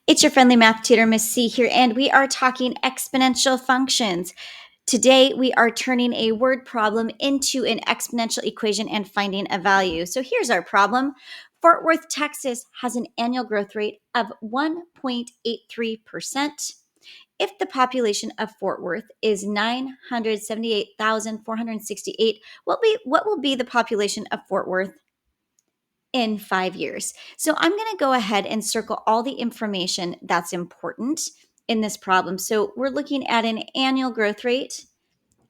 It's your friendly math tutor, Miss C here, and we are talking exponential functions. Today, we are turning a word problem into an exponential equation and finding a value. So here's our problem. Fort Worth, Texas has an annual growth rate of 1.83%. If the population of Fort Worth is 978,468, what will be the population of Fort Worth in 5 years? So I'm going to go ahead and circle all the information that's important in this problem. So we're looking at an annual growth rate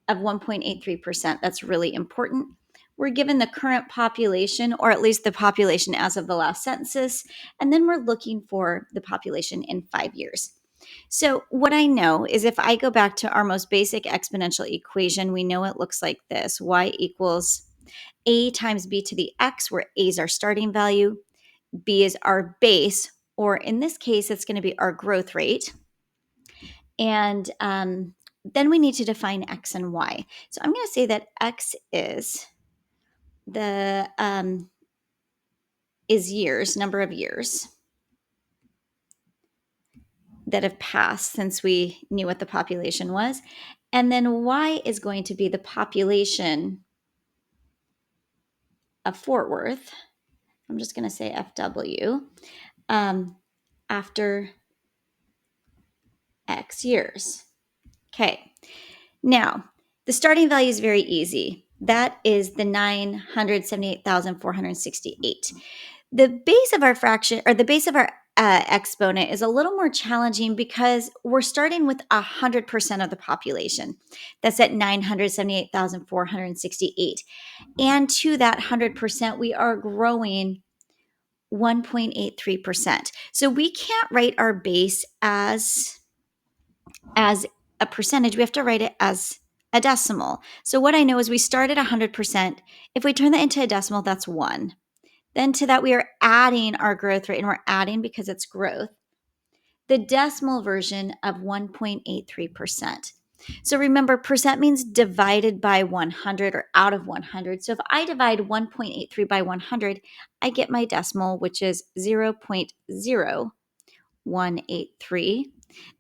of 1.83%. That's really important. We're given the current population, or at least the population as of the last census, and then we're looking for the population in 5 years. So what I know is if I go back to our most basic exponential equation, we know it looks like this. Y equals a times b to the x, where a is our starting value, b is our base, or in this case, it's going to be our growth rate. And then we need to define x and y. So I'm going to say that x is the is years, number of years that have passed since we knew what the population was. And then y is going to be the population of Fort Worth. I'm just going to say FW after X years. Okay. Now, the starting value is very easy. That is the 978,468. The base of our fraction, or the base of our exponent, is a little more challenging because we're starting with 100% of the population. That's at 978,468. And to that 100%, we are growing 1.83%. So we can't write our base as a percentage. We have to write it as a decimal. So what I know is we start at 100%. If we turn that into a decimal, that's 1. Then to that, we are adding our growth rate, and we're adding because it's growth, the decimal version of 1.83%. So remember, percent means divided by 100 or out of 100. So if I divide 1.83 by 100, I get my decimal, which is 0.0183.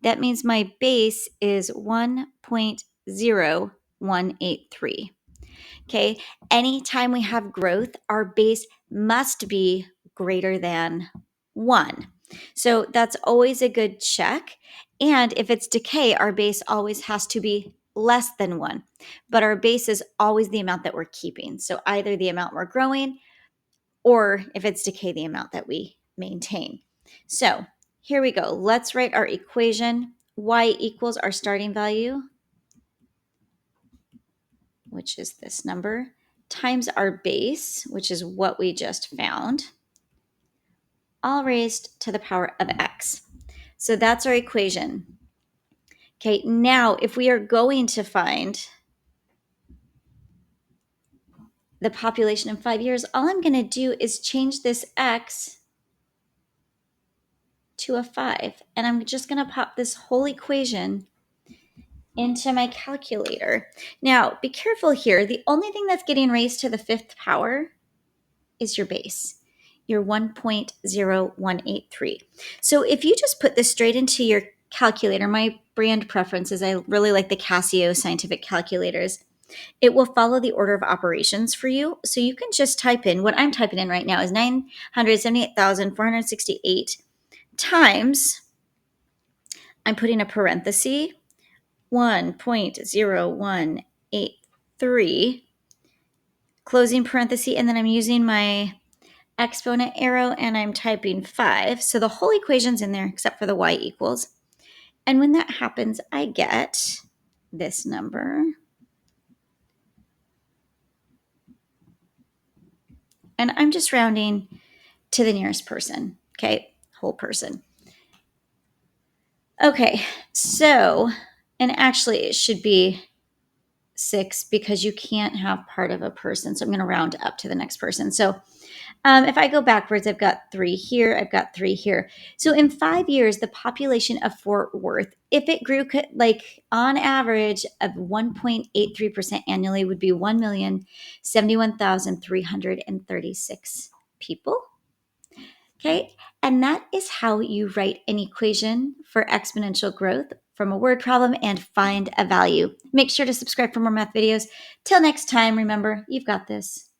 That means my base is 1.0183. Okay, anytime we have growth, our base must be greater than 1. So that's always a good check. And if it's decay, our base always has to be less than 1. But our base is always the amount that we're keeping. So either the amount we're growing, or if it's decay, the amount that we maintain. So here we go. Let's write our equation. Y equals our starting value, which is this number, times our base, which is what we just found, all raised to the power of x. So that's our equation. Okay, now if we are going to find the population in 5 years, all I'm going to do is change this x to a 5. And I'm just going to pop this whole equation into my calculator. Now, be careful here. The only thing that's getting raised to the 5th power is your base, your 1.0183. So if you just put this straight into your calculator, my brand preferences, I really like the Casio scientific calculators. It will follow the order of operations for you. So you can just type in, what I'm typing in right now is 978,468 times, I'm putting a parenthesis, 1.0183, closing parenthesis, and then I'm using my exponent arrow and I'm typing 5. So the whole equation's in there except for the y equals. And when that happens, I get this number. And I'm just rounding to the nearest person. Okay, whole person. Okay, so, and actually it should be 6 because you can't have part of a person. So I'm going to round up to the next person. So if I go backwards, I've got 3 here. I've got 3 here. So in 5 years, the population of Fort Worth, if it grew like on average of 1.83% annually, would be 1,071,336 people. Okay. And that is how you write an equation for exponential growth from a word problem and find a value. Make sure to subscribe for more math videos. Till next time, remember, you've got this.